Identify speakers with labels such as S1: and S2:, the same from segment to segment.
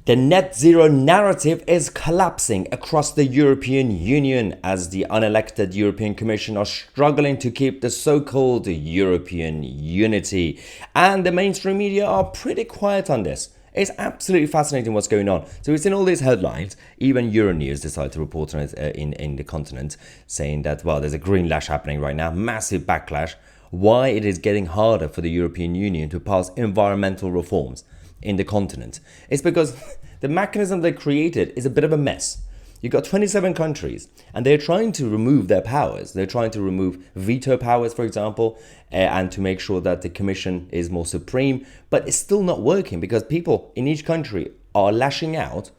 S1: The net zero narrative is collapsing across the European Union as the unelected European Commission are struggling to keep the so-called European unity. And the mainstream media are pretty quiet on this. It's absolutely fascinating what's going on. So we've seen all these headlines. Even Euronews decided to report on it in the continent, saying that, well, there's a green lash happening right now, massive backlash. Why it is getting harder for the European Union to pass environmental reforms in the continent. It's because the mechanism they created is a bit of a mess. You've got 27 countries and they're trying to remove their powers. They're trying to remove veto powers, for example, and to make sure that the Commission is more supreme. But it's still not working because people in each country are lashing out.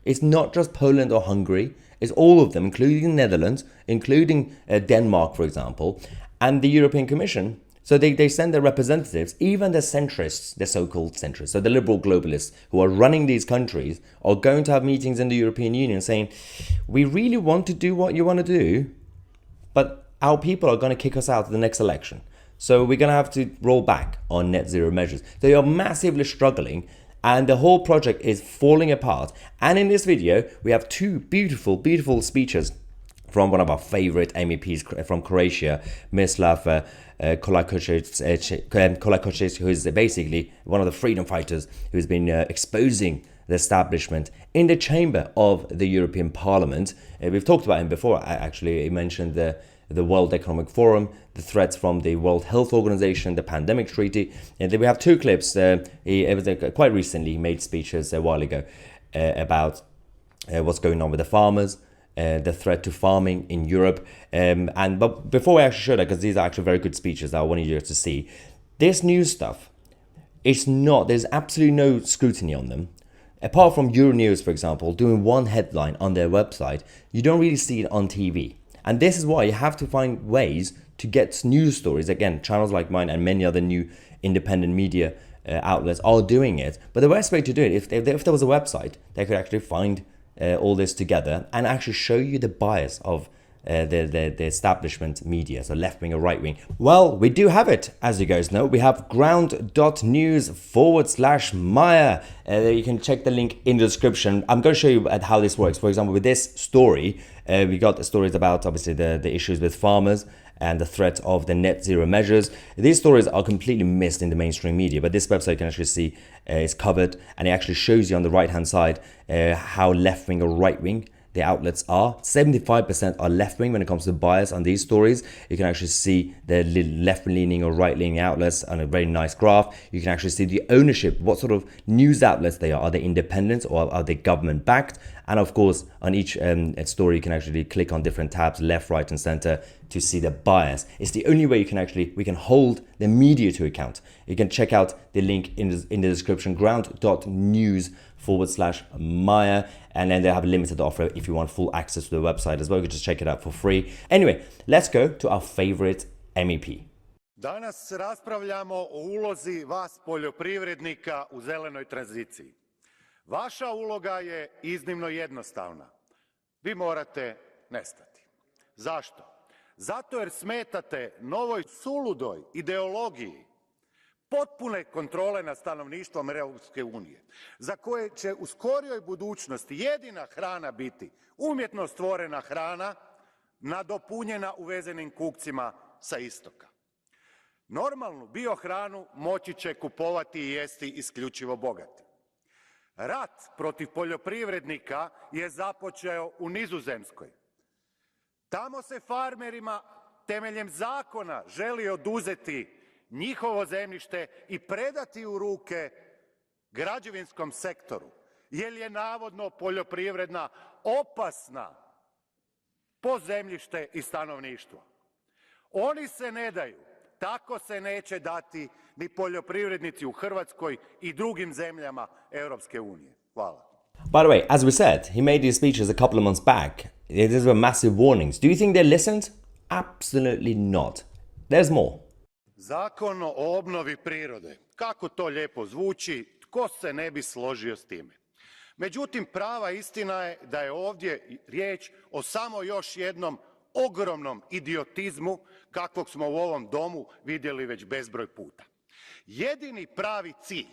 S1: It's not just Poland or Hungary. It's all of them, including the Netherlands, including Denmark, for example, and the European Commission. So they send their representatives, even the centrists, the so-called centrists, so the liberal globalists who are running these countries are going to have meetings in the European Union saying, we really want to do what you want to do, but our people are going to kick us out of the next election. So we're going to have to roll back on net zero measures. They are massively struggling and the whole project is falling apart. And in this video, we have two beautiful, beautiful speeches from one of our favorite MEPs from Croatia, Miroslav Kolakocic, who is basically one of the freedom fighters who's been exposing the establishment in the chamber of the European Parliament. We've talked about him before, actually. He mentioned the World Economic Forum, the threats from the World Health Organization, the pandemic treaty. And then we have two clips. Quite recently, he made speeches a while ago about what's going on with the farmers, the threat to farming in Europe. But before I actually show that, because these are actually very good speeches that I wanted you to see, this new stuff, there's absolutely no scrutiny on them. Apart from Euronews, for example, doing one headline on their website, you don't really see it on TV. And this is why you have to find ways to get news stories. Again, channels like mine and many other new independent media outlets are doing it. But the best way to do it, if there was a website, they could actually find all this together and actually show you the bias of the establishment media, so left wing or right wing. Well, we do have it, as you guys know. We have ground.news/Mahyar. You can check the link in the description. I'm going to show you how this works. For example, with this story, we got the stories about obviously the issues with farmers and the threat of the net zero measures. These stories are completely missed in the mainstream media, but this website you can actually see is covered, and it actually shows you on the right hand side how left wing or right wing the outlets are. 75% are left-wing when it comes to bias on these stories. You can actually see the left-leaning or right-leaning outlets on a very nice graph. You can actually see the ownership, what sort of news outlets they are. Are they independent or are they government-backed? And of course, on each story, you can actually click on different tabs, left, right, and center, to see the bias. It's the only way we can hold the media to account. You can check out the link in the description, ground.news/Mahyar, and then they have a limited offer if you want full access to the website as well. You can just check it out for free. Anyway, let's go to our favorite MEP.
S2: Danas raspravljamo o ulozi vas poljoprivrednika u zelenoj tranziciji. Vaša uloga je iznimno jednostavna. Vi morate nestati. Zašto? Zato jer smetate novoj suludoj ideologiji potpune kontrole nad stanovništvom Europske unije, za koje će u skorijoj budućnosti jedina hrana biti umjetno stvorena hrana, nadopunjena uvezenim kukcima sa istoka. Normalnu biohranu moći će kupovati i jesti isključivo bogati. Rat protiv poljoprivrednika je započeo u Nizozemskoj. Tamo se farmerima temeljem zakona želi oduzeti njihovo zemljište i predati u ruke građevinskom sektoru, jer je navodno poljoprivredna opasna po zemljište i stanovništvo. Oni se ne daju, tako se neće dati ni poljoprivrednici u Hrvatskoj i drugim zemljama Europske unije. Hvala.
S1: By the way, as we said, he made these speeches a couple of months back. These were massive warnings. Do you think they listened? Absolutely not. There's more.
S2: Zakon o obnovi prirode. Kako to lijepo zvuči, tko se ne bi složio s time. Međutim, prava istina je da je ovdje riječ o samo još jednom ogromnom idiotizmu kakvog smo u ovom domu vidjeli već bezbroj puta. Jedini pravi cilj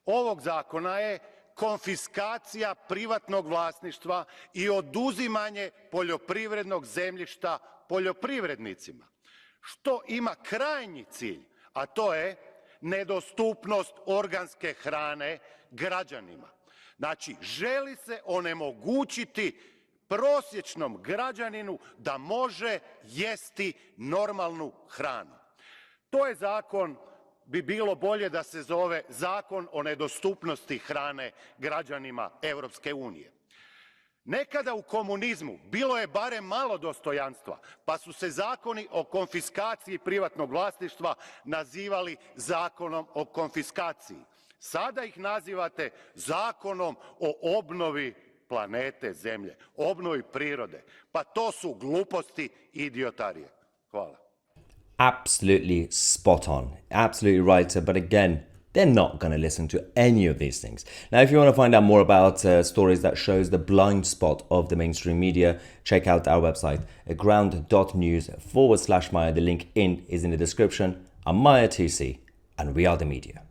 S2: ovog zakona je konfiskacija privatnog vlasništva i oduzimanje poljoprivrednog zemljišta poljoprivrednicima, što ima krajnji cilj, a to je nedostupnost organske hrane građanima. Znači, želi se onemogućiti prosječnom građaninu da može jesti normalnu hranu. To je zakon, bi bilo bolje da se zove Zakon o nedostupnosti hrane građanima Europske unije. Nekada u komunizmu bilo je barem malo dostojanstva, pa su se zakoni o konfiskaciji privatnog vlasništva nazivali Zakonom o konfiskaciji. Sada ih nazivate Zakonom o obnovi planete Zemlje, obnovi prirode. Pa to su gluposti i idiotarije. Hvala.
S1: Absolutely spot on. Absolutely right. But again, they're not going to listen to any of these things. Now, if you want to find out more about stories that shows the blind spot of the mainstream media, check out our website, ground.news/Mahyar. The link is in the description. I'm Mahyar Tousi, and we are the media.